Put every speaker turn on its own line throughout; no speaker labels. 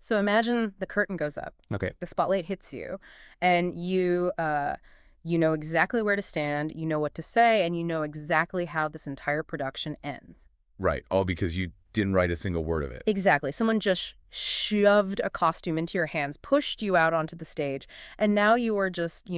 So imagine the curtain goes up.
Okay.
The spotlight hits you, and you know exactly where to stand, you know what to say, and you know exactly how this entire production ends.
Right. All because you didn't write a single word of it.
Exactly. Someone just shoved a costume into your hands, pushed you out onto the stage, and now you are just,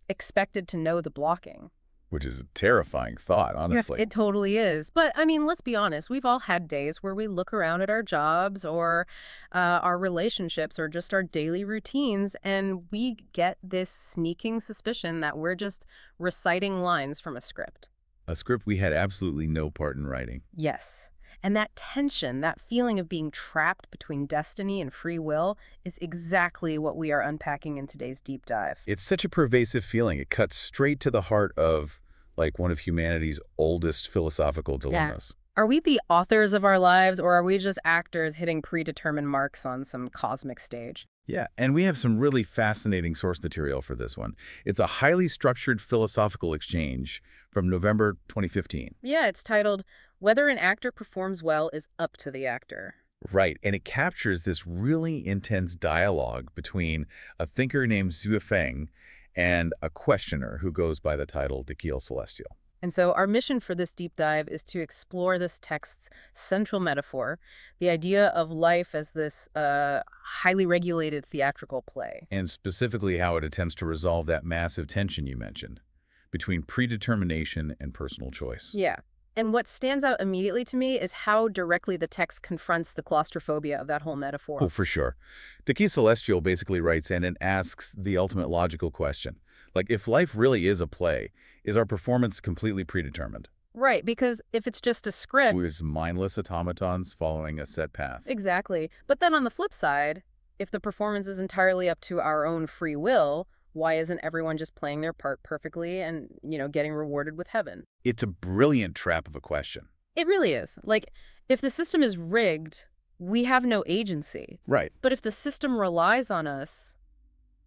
expected to know the blocking.
Which is a terrifying thought,
Yeah,
honestly.
it totally is. But I mean, let's be honest. We've all had days where we look around at our jobs or our relationships or just our daily routines, and we get this sneaking suspicion that we're just reciting lines from a script.
A script we had absolutely no part in writing.
Yes. And that tension, that feeling of being trapped between destiny and free will, is exactly what we are unpacking in today's deep dive.
It's such a pervasive feeling. It cuts straight to the heart of, like, one of humanity's oldest philosophical
Yeah.
dilemmas.
Are we the authors of our lives, or are we just actors hitting predetermined marks on some cosmic stage?
Yeah, and we have some really fascinating source material for this one. It's a highly structured philosophical exchange from November 2015.
Yeah, it's titled, Whether an Actor Performs Well is Up to the Actor.
Right, and it captures this really intense dialogue between a thinker named Zhu Feng and a questioner who goes by the title Dikil Celestial.
And so our mission for this deep dive is to explore this text's central metaphor, the idea of life as this highly regulated theatrical play.
And specifically how it attempts to resolve that massive tension you mentioned between predetermination and personal choice.
Yeah. And what stands out immediately to me is how directly the text confronts the claustrophobia of that whole metaphor.
Oh, for sure. Dikil Celestial basically writes in and asks the ultimate logical question. Like, if life really is a play, is our performance completely predetermined?
Right, because if it's just a script.
With mindless automatons following a set path.
Exactly. But then on the flip side, if the performance is entirely up to our own free will, why isn't everyone just playing their part perfectly and, getting rewarded with heaven?
It's a brilliant trap of a question.
It really is. Like, if the system is rigged, we have no agency.
Right.
But if the system relies on us,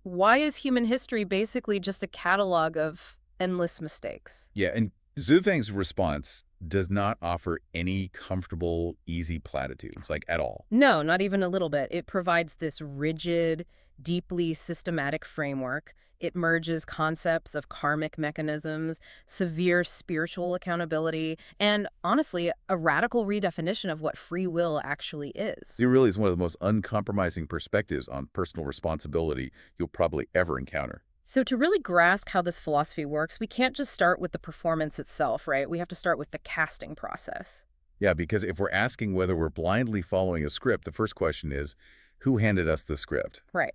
why is human history basically just a catalog of endless mistakes?
Yeah, and Zhu Feng's response does not offer any comfortable, easy platitudes, like at all.
No, not even a little bit. It provides this rigid, deeply systematic framework. It merges concepts of karmic mechanisms, severe spiritual accountability, and honestly, a radical redefinition of what free will actually is.
It really is one of the most uncompromising perspectives on personal responsibility you'll probably ever encounter.
So to really grasp how this philosophy works, we can't just start with the performance itself, right? We have to start with the casting process.
Yeah, because if we're asking whether we're blindly following a script, the first question is, who handed us the script?
Right.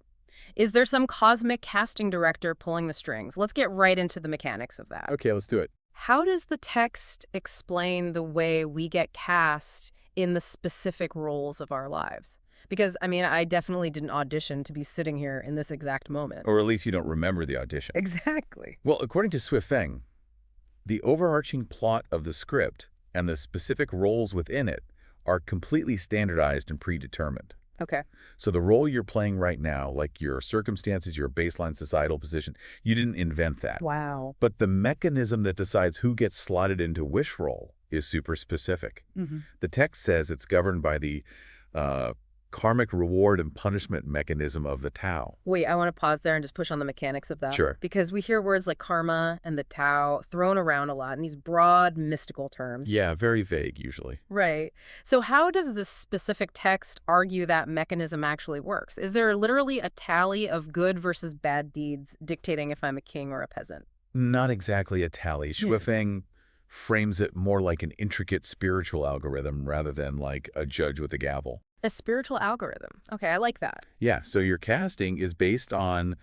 Is there some cosmic casting director pulling the strings? Let's get right into the mechanics of that.
Okay, let's do it.
How does the text explain the way we get cast in the specific roles of our lives? Because, I definitely didn't audition to be sitting here in this exact moment.
Or at least you don't remember the audition.
Exactly.
Well, according to Zhu Feng, the overarching plot of the script and the specific roles within it are completely standardized and predetermined.
Okay.
So the role you're playing right now, like your circumstances, your baseline societal position, you didn't invent that.
Wow.
But the mechanism that decides who gets slotted into which role is super specific.
Mm-hmm.
The text says it's governed by the karmic reward and punishment mechanism of the Tao.
Wait, I want to pause there and just push on the mechanics of that.
Sure.
Because we hear words like karma and the Tao thrown around a lot in these broad, mystical terms.
Yeah, very vague usually.
Right. So how does this specific text argue that mechanism actually works? Is there literally a tally of good versus bad deeds dictating if I'm a king or a peasant?
Not exactly a tally. Zhu Feng frames it more like an intricate spiritual algorithm rather than like a judge with a gavel.
A spiritual algorithm. Okay, I like that.
Yeah, so your casting is based on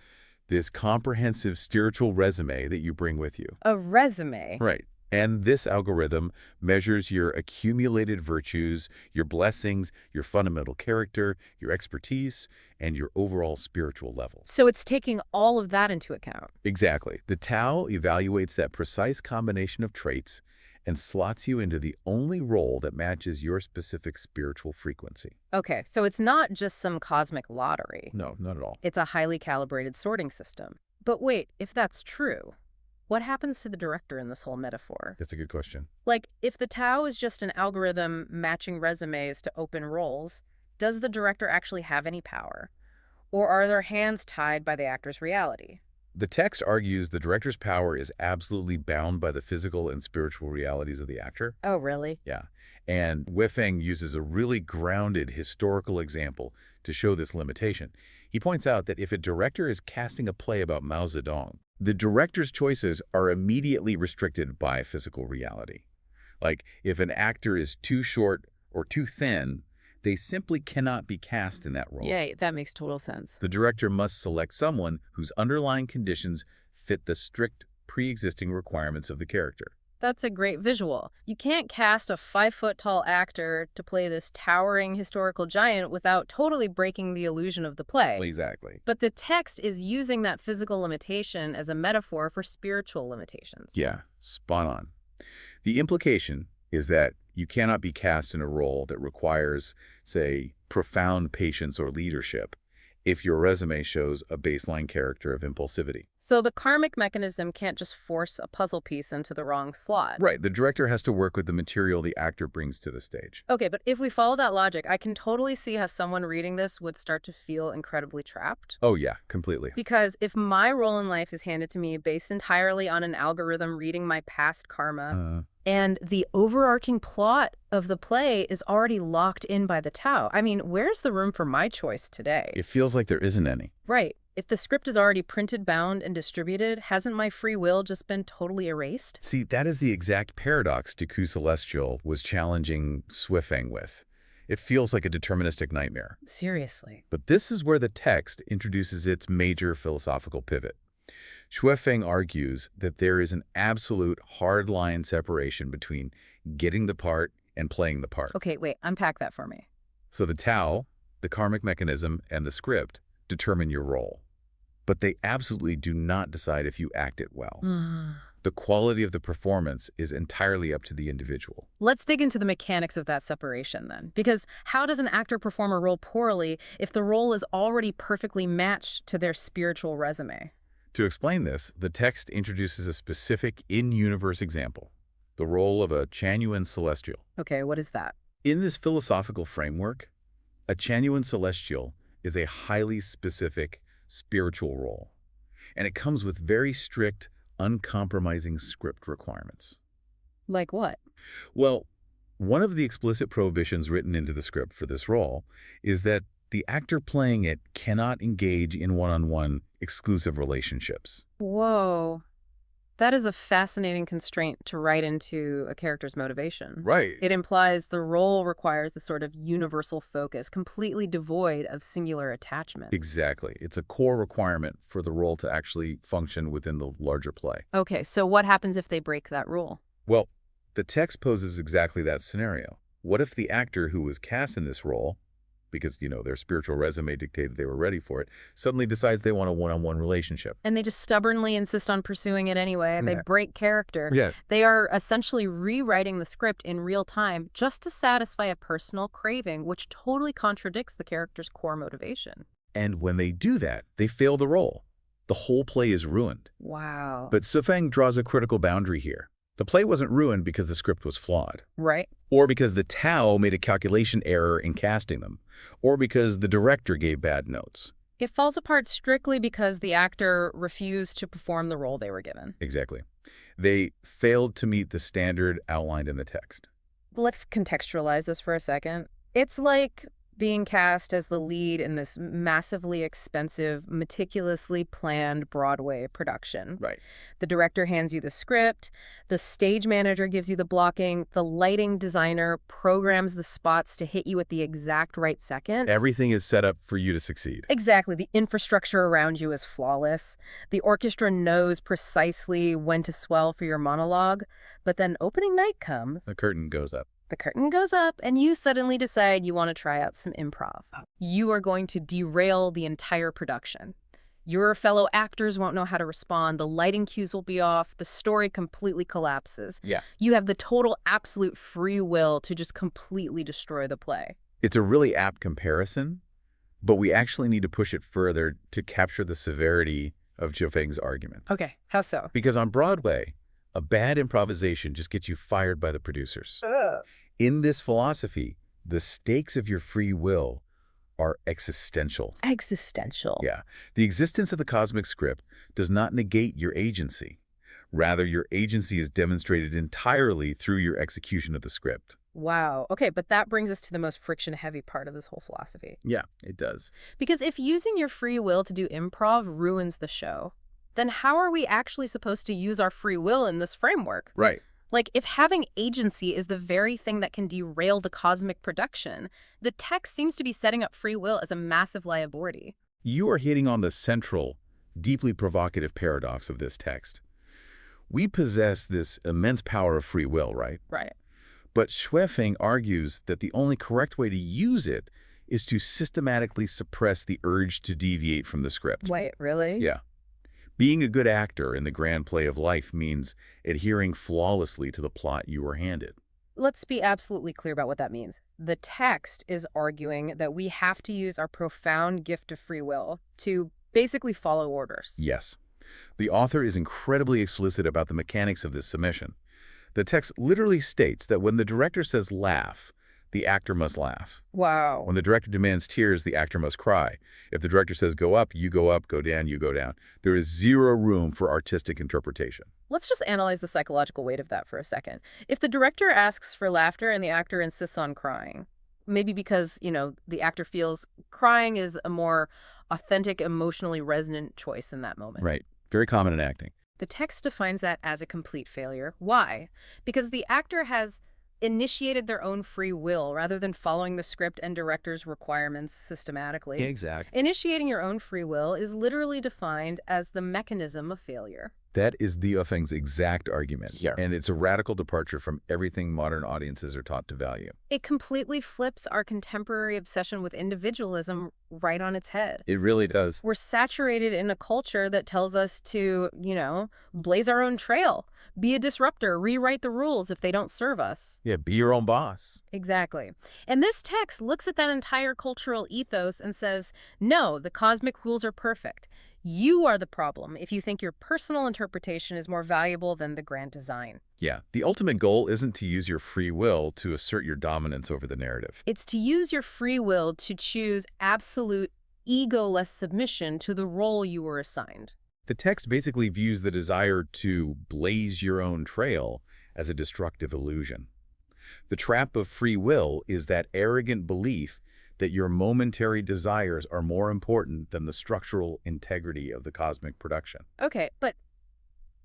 this comprehensive spiritual resume that you bring with you.
A resume.
Right. And this algorithm measures your accumulated virtues, your blessings, your fundamental character, your expertise, and your overall spiritual level.
So it's taking all of that into account.
Exactly. The Tao evaluates that precise combination of traits and slots you into the only role that matches your specific spiritual frequency.
Okay, so it's not just some cosmic lottery.
No, not at all.
It's a highly calibrated sorting system. But wait, if that's true, what happens to the director in this whole metaphor?
That's a good question.
Like, if the Tao is just an algorithm matching resumes to open roles, does the director actually have any power? Or are their hands tied by the actor's reality?
The text argues the director's power is absolutely bound by the physical and spiritual realities of the actor.
Oh, really?
Yeah. And Weifeng uses a really grounded historical example to show this limitation. He points out that if a director is casting a play about Mao Zedong, the director's choices are immediately restricted by physical reality. Like, if an actor is too short or too thin, they simply cannot be cast in that role.
Yeah, that makes total sense.
The director must select someone whose underlying conditions fit the strict pre-existing requirements of the character.
That's a great visual. You can't cast a 5-foot-tall actor to play this towering historical giant without totally breaking the illusion of the play.
Exactly.
But the text is using that physical limitation as a metaphor for spiritual limitations.
Yeah, spot on. The implication is that you cannot be cast in a role that requires, say, profound patience or leadership if your resume shows a baseline character of impulsivity.
So the karmic mechanism can't just force a puzzle piece into the wrong slot.
Right, the director has to work with the material the actor brings to the stage.
Okay, but if we follow that logic, I can totally see how someone reading this would start to feel incredibly trapped.
Oh yeah, completely.
Because if my role in life is handed to me based entirely on an algorithm reading my past karma, and the overarching plot of the play is already locked in by the Tao, I mean, where's the room for my choice today?
It feels like there isn't any.
Right. If the script is already printed, bound, and distributed, hasn't my free will just been totally erased?
See, that is the exact paradox Didn Celestial was challenging Weifeng with. It feels like a deterministic nightmare.
Seriously.
But this is where the text introduces its major philosophical pivot. Weifeng argues that there is an absolute hard-line separation between getting the part and playing the part.
Okay, wait, unpack that for me.
So the Tao, the karmic mechanism, and the script determine your role. But they absolutely do not decide if you act it well. The quality of the performance is entirely up to the individual.
Let's dig into the mechanics of that separation then. Because how does an actor perform a role poorly if the role is already perfectly matched to their spiritual resume?
To explain this, the text introduces a specific in-universe example, the role of a Chanyuan celestial.
Okay, what is that?
In this philosophical framework, a Chanyuan celestial is a highly specific spiritual role, and it comes with very strict, uncompromising script requirements.
Like what?
Well, one of the explicit prohibitions written into the script for this role is that the actor playing it cannot engage in one-on-one exclusive relationships.
Whoa. That is a fascinating constraint to write into a character's motivation.
Right.
It implies the role requires this sort of universal focus, completely devoid of singular attachment.
Exactly. It's a core requirement for the role to actually function within the larger play.
Okay, so what happens if they break that rule?
Well, the text poses exactly that scenario. What if the actor who was cast in this role, because, their spiritual resume dictated they were ready for it, suddenly decides they want a one-on-one relationship?
And they just stubbornly insist on pursuing it anyway, and they break character.
Yes.
They are essentially rewriting the script in real time just to satisfy a personal craving, which totally contradicts the character's core motivation.
And when they do that, they fail the role. The whole play is ruined.
Wow.
But Weifeng draws a critical boundary here. The play wasn't ruined because the script was flawed.
Right.
Or because the Tao made a calculation error in casting them. Or because the director gave bad notes.
It falls apart strictly because the actor refused to perform the role they were given.
Exactly. They failed to meet the standard outlined in the text.
Let's contextualize this for a second. It's like being cast as the lead in this massively expensive, meticulously planned Broadway production.
Right.
The director hands you the script, the stage manager gives you the blocking, the lighting designer programs the spots to hit you at the exact right second.
Everything is set up for you to succeed.
Exactly. The infrastructure around you is flawless. The orchestra knows precisely when to swell for your monologue. But then opening night comes.
The curtain goes up.
The curtain goes up, and you suddenly decide you want to try out some improv. You are going to derail the entire production. Your fellow actors won't know how to respond, the lighting cues will be off, the story completely collapses.
Yeah.
You have the total absolute free will to just completely destroy the play.
It's a really apt comparison, but we actually need to push it further to capture the severity of Weifeng's argument.
Okay, how so?
Because on Broadway, a bad improvisation just gets you fired by the producers. In this philosophy, The stakes of your free will are existential.
Existential.
Yeah. The existence of the cosmic script does not negate your agency. Rather, your agency is demonstrated entirely through your execution of the script.
Wow. Okay, but that brings us to the most friction-heavy part of this whole philosophy.
Yeah, it does.
Because if using your free will to do improv ruins the show, then how are we actually supposed to use our free will in this framework?
Right.
Like, if having agency is the very thing that can derail the cosmic production, the text seems to be setting up free will as a massive liability.
You are hitting on the central, deeply provocative paradox of this text. We possess this immense power of free will, right?
Right.
But Xuefeng argues that the only correct way to use it is to systematically suppress the urge to deviate from the script.
Wait, really?
Yeah. Being a good actor in the grand play of life means adhering flawlessly to the plot you were handed.
Let's be absolutely clear about what that means. The text is arguing that we have to use our profound gift of free will to basically follow orders.
Yes. The author is incredibly explicit about the mechanics of this submission. The text literally states that when the director says laugh, the actor must laugh.
Wow.
When the director demands tears, the actor must cry. If the director says go up, go down, you go down. There is zero room for artistic interpretation.
Let's just analyze the psychological weight of that for a second. If the director asks for laughter and the actor insists on crying, maybe because, the actor feels crying is a more authentic, emotionally resonant choice in that moment.
Right. Very common in acting.
The text defines that as a complete failure. Why? Because the actor has initiated their own free will rather than following the script and director's requirements systematically.
Exactly.
Initiating your own free will is literally defined as the mechanism of failure.
That is Xuefeng's exact argument.
Yeah.
And it's a radical departure from everything modern audiences are taught to value.
It completely flips our contemporary obsession with individualism right on its head.
It really does.
We're saturated in a culture that tells us to, blaze our own trail, be a disruptor, rewrite the rules if they don't serve us.
Yeah, be your own boss.
Exactly. And this text looks at that entire cultural ethos and says, no, the cosmic rules are perfect. You are the problem if you think your personal interpretation is more valuable than the grand design.
Yeah, the ultimate goal isn't to use your free will to assert your dominance over the narrative.
It's to use your free will to choose absolute egoless submission to the role you were assigned.
The text basically views the desire to blaze your own trail as a destructive illusion. The trap of free will is that arrogant belief that your momentary desires are more important than the structural integrity of the cosmic production.
Okay, but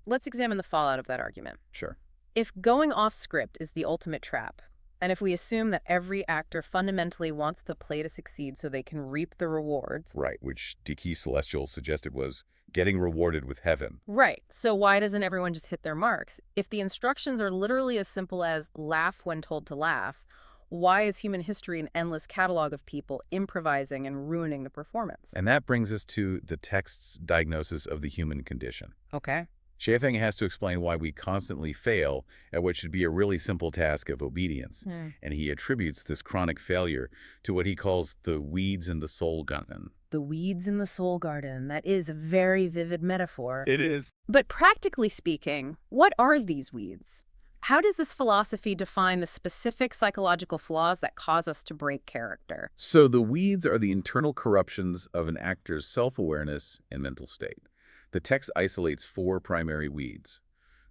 let's examine the fallout of that argument.
Sure.
If going off script is the ultimate trap, and if we assume that every actor fundamentally wants the play to succeed so they can reap the rewards.
Right, which Diki Celestial suggested was getting rewarded with heaven.
Right, so why doesn't everyone just hit their marks? If the instructions are literally as simple as laugh when told to laugh, why is human history an endless catalog of people improvising and ruining the performance?
And that brings us to the text's diagnosis of the human condition.
Okay.
Xuefeng has to explain why we constantly fail at what should be a really simple task of obedience. And he attributes this chronic failure to what he calls the weeds in the soul garden.
The weeds in the soul garden. That is a very vivid metaphor.
It is.
But practically speaking, what are these weeds? How does this philosophy define the specific psychological flaws that cause us to break character?
So the weeds are the internal corruptions of an actor's self-awareness and mental state. The text isolates 4 primary weeds: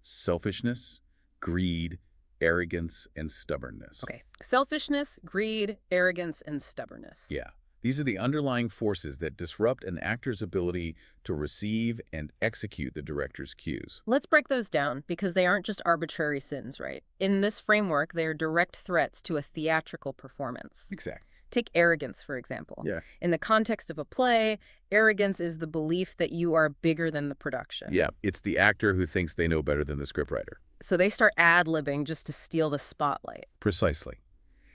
selfishness, greed, arrogance, and stubbornness.
Okay, selfishness, greed, arrogance, and stubbornness.
Yeah. These are the underlying forces that disrupt an actor's ability to receive and execute the director's cues.
Let's break those down because they aren't just arbitrary sins, right? In this framework, they are direct threats to a theatrical performance.
Exactly.
Take arrogance, for example.
Yeah.
In the context of a play, arrogance is the belief that you are bigger than the production.
Yeah, it's the actor who thinks they know better than the scriptwriter.
So they start ad-libbing just to steal the spotlight.
Precisely.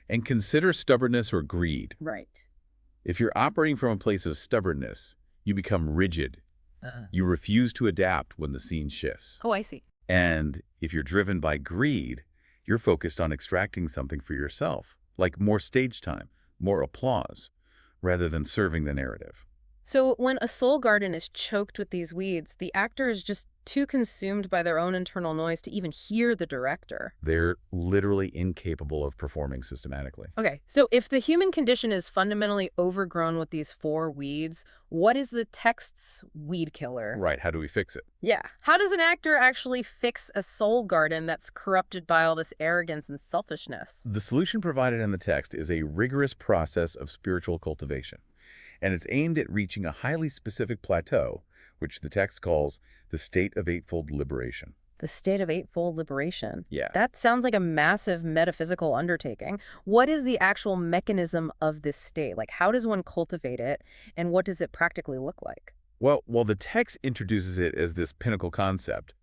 And consider stubbornness or greed.
Right.
If you're operating from a place of stubbornness, you become rigid. You refuse to adapt when the scene shifts.
Oh, I see.
And if you're driven by greed, you're focused on extracting something for yourself, like more stage time, more applause, rather than serving the narrative.
So when a soul garden is choked with these weeds, the actor is just too consumed by their own internal noise to even hear the director.
They're literally incapable of performing systematically.
Okay, so if the human condition is fundamentally overgrown with these four weeds, what is the text's weed killer?
Right, how do we fix it?
Yeah. How does an actor actually fix a soul garden that's corrupted by all this arrogance and selfishness?
The solution provided in the text is a rigorous process of spiritual cultivation, and it's aimed at reaching a highly specific plateau, which the text calls the state of eightfold liberation.
The state of eightfold liberation.
Yeah.
That sounds like a massive metaphysical undertaking. What is the actual mechanism of this state? Like, how does one cultivate it, and what does it practically look like?
Well, while the text introduces it as this pinnacle concept,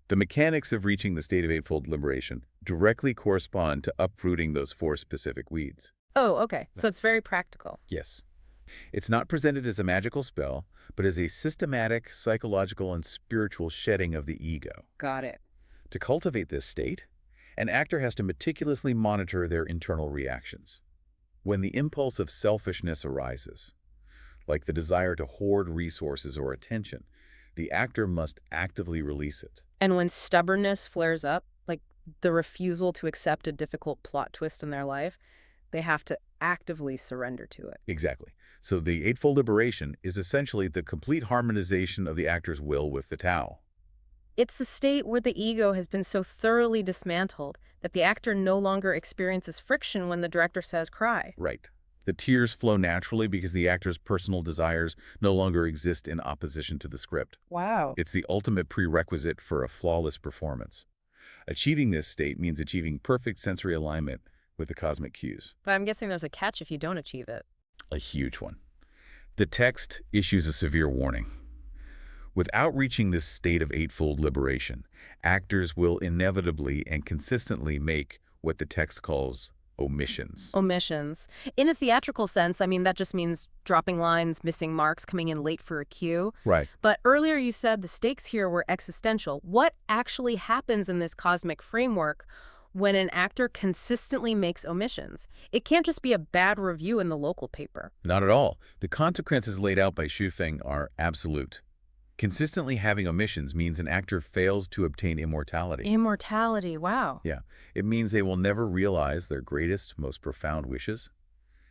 the mechanics of reaching the state of eightfold liberation directly correspond to uprooting those four specific weeds.
Oh, okay. So it's very practical.
Yes. It's not presented as a magical spell, but as a systematic, psychological, and spiritual shedding of the ego.
Got it.
To cultivate this state, an actor has to meticulously monitor their internal reactions. When the impulse of selfishness arises, like the desire to hoard resources or attention, the actor must actively release it.
And when stubbornness flares up, like the refusal to accept a difficult plot twist in their life, they have to actively surrender to it.
Exactly. So the Eightfold Liberation is essentially the complete harmonization of the actor's will with the Tao.
It's the state where the ego has been so thoroughly dismantled that the actor no longer experiences friction when the director says cry.
Right. The tears flow naturally because the actor's personal desires no longer exist in opposition to the script.
Wow.
It's the ultimate prerequisite for a flawless performance. Achieving this state means achieving perfect sensory alignment with the cosmic cues.
But I'm guessing there's a catch if you don't achieve it.
A huge one. The text issues a severe warning. Without reaching this state of eightfold liberation, actors will inevitably and consistently make what the text calls omissions.
Omissions. In a theatrical sense, I mean, that just means dropping lines, missing marks, coming in late for a cue.
Right.
But earlier you said the stakes here were existential. What actually happens in this cosmic framework when an actor consistently makes omissions? It can't just be a bad review in the local paper.
Not at all. The consequences laid out by Xu Feng are absolute. Consistently having omissions means an actor fails to obtain immortality.
Immortality, wow.
Yeah. It means they will never realize their greatest, most profound wishes.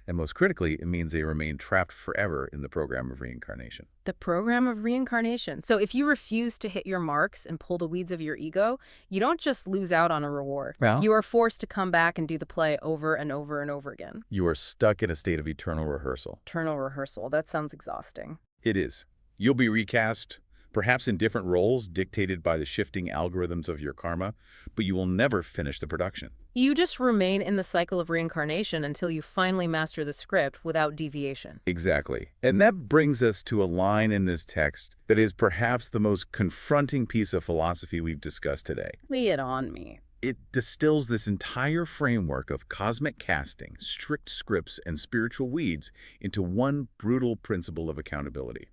And most critically, it means they remain trapped forever in the program of reincarnation.
The program of reincarnation. So if you refuse to hit your marks and pull the weeds of your ego, you don't just lose out on a reward.
Well,
You are forced to come back and do the play over and over and over again.
you are stuck in a state of eternal rehearsal.
Eternal rehearsal. That sounds exhausting.
It is. You'll be recast, perhaps in different roles dictated by the shifting algorithms of your karma, but you will never finish the production.
You just remain in the cycle of reincarnation until you finally master the script without deviation.
Exactly. And that brings us to a line in this text that is perhaps the most confronting piece of philosophy we've discussed today.
Lay it on me.
It distills this entire framework of cosmic casting, strict scripts, and spiritual weeds into one brutal principle of accountability.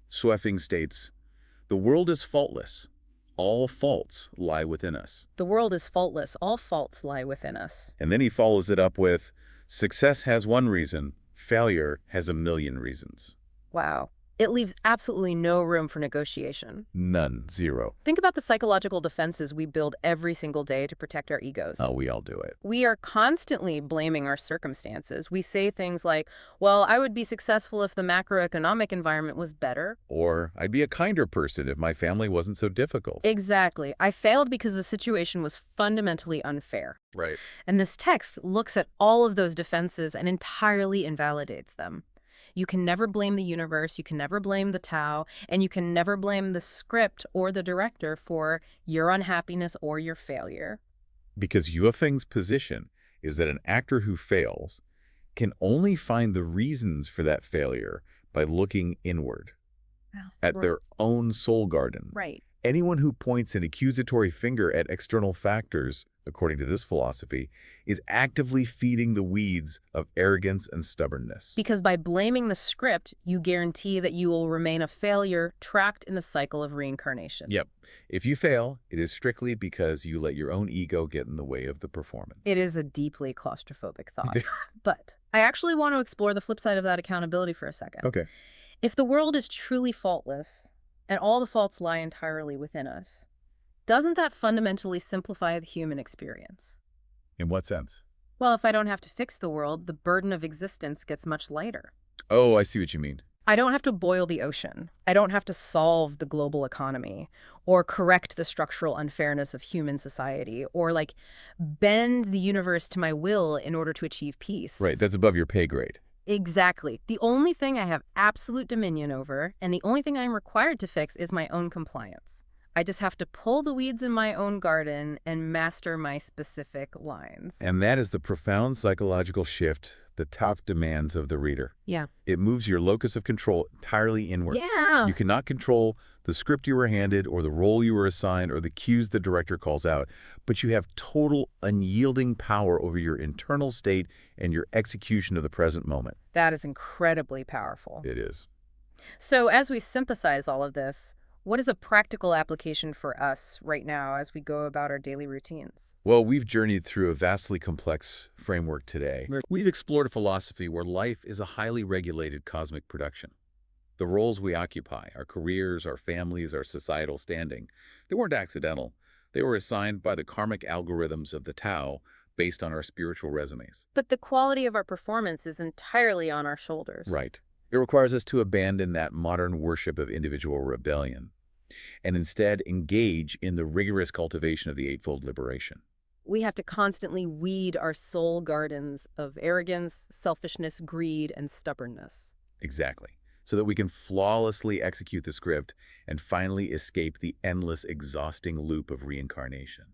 Sweffing states, "The world is faultless. All faults lie within us."
The world is faultless. All faults lie within us.
And then he follows it up with, "Success has one reason, failure has a million reasons."
Wow. It leaves absolutely no room for negotiation.
None. Zero.
Think about the psychological defenses we build every single day to protect our egos.
Oh, we all do it.
We are constantly blaming our circumstances. We say things like, well, I would be successful if the macroeconomic environment was better.
Or, "I'd be a kinder person if my family wasn't so difficult."
Exactly. I failed because the situation was fundamentally unfair.
Right.
And this text looks at all of those defenses and entirely invalidates them. You can never blame the universe, you can never blame the Tao, and you can never blame the script or the director for your unhappiness or your failure.
Because Yue Feng's position is that an actor who fails can only find the reasons for that failure by looking inward, at their own soul garden.
Right.
Anyone who points an accusatory finger at external factors, according to this philosophy, is actively feeding the weeds of arrogance and stubbornness.
Because by blaming the script, you guarantee that you will remain a failure trapped in the cycle of reincarnation.
Yep. If you fail, it is strictly because you let your own ego get in the way of the performance.
It is a deeply claustrophobic thought. But I actually want to explore the flip side of that accountability for a second.
Okay.
If the world is truly faultless, and all the faults lie entirely within us. Doesn't that fundamentally simplify the human experience?
In what sense?
Well, if I don't have to fix the world, the burden of existence gets much lighter.
Oh, I see what you mean.
I don't have to boil the ocean. I don't have to solve the global economy or correct the structural unfairness of human society or bend the universe to my will in order to achieve peace.
Right, that's above your pay grade.
Exactly. The only thing I have absolute dominion over and the only thing I'm required to fix is my own compliance. I just have to pull the weeds in my own garden and master my specific lines.
And that is the profound psychological shift the tough demands of the reader.
Yeah.
It moves your locus of control entirely inward.
Yeah.
You cannot control the script you were handed or the role you were assigned or the cues the director calls out, but you have total unyielding power over your internal state and your execution of the present moment.
That is incredibly powerful.
It is.
So as we synthesize all of this, what is a practical application for us right now as we go about our daily routines?
Well, we've journeyed through a vastly complex framework today. We've explored a philosophy where life is a highly regulated cosmic production. The roles we occupy, our careers, our families, our societal standing, they weren't accidental. They were assigned by the karmic algorithms of the Tao based on our spiritual resumes.
But the quality of our performance is entirely on our shoulders.
Right. It requires us to abandon that modern worship of individual rebellion and instead engage in the rigorous cultivation of the Eightfold Liberation.
We have to constantly weed our soul gardens of arrogance, selfishness, greed, and stubbornness.
Exactly. So that we can flawlessly execute the script and finally escape the endless, exhausting loop of reincarnation.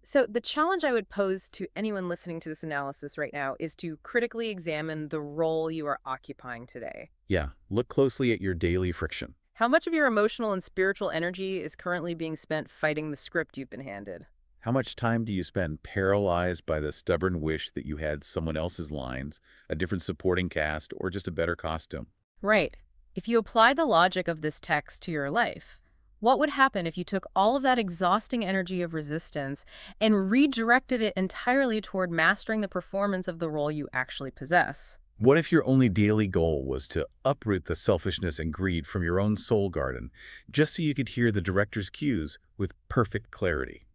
So the challenge I would pose to anyone listening to this analysis right now is to critically examine the role you are occupying today.
Yeah, look closely at your daily friction.
How much of your emotional and spiritual energy is currently being spent fighting the script you've been handed?
How much time do you spend paralyzed by the stubborn wish that you had someone else's lines, a different supporting cast, or just a better costume?
Right. If you apply the logic of this text to your life, what would happen if you took all of that exhausting energy of resistance and redirected it entirely toward mastering the performance of the role you actually possess?
What if your only daily goal was to uproot the selfishness and greed from your own soul garden, just so you could hear the director's cues with perfect clarity?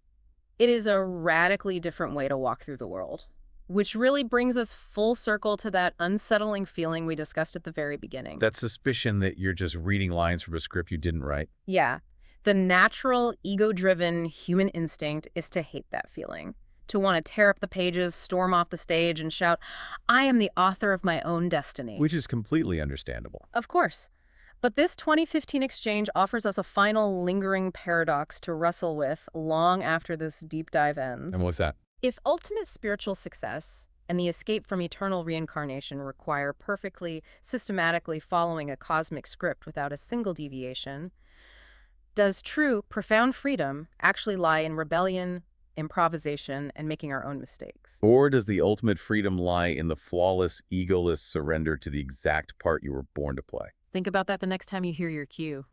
It is a radically different way to walk through the world, which really brings us full circle to that unsettling feeling we discussed at the very beginning.
That suspicion that you're just reading lines from a script you didn't write.
Yeah. The natural, ego-driven human instinct is to hate that feeling, to want to tear up the pages, storm off the stage, and shout, "I am the author of my own destiny."
Which is completely understandable.
Of course. But this 2015 exchange offers us a final lingering paradox to wrestle with long after this deep dive ends.
And what's that?
If ultimate spiritual success and the escape from eternal reincarnation require perfectly, systematically following a cosmic script without a single deviation, does true, profound freedom actually lie in rebellion, improvisation, and making our own mistakes?
Or does the ultimate freedom lie in the flawless, egoless surrender to the exact part you were born to play?
Think about that the next time you hear your cue.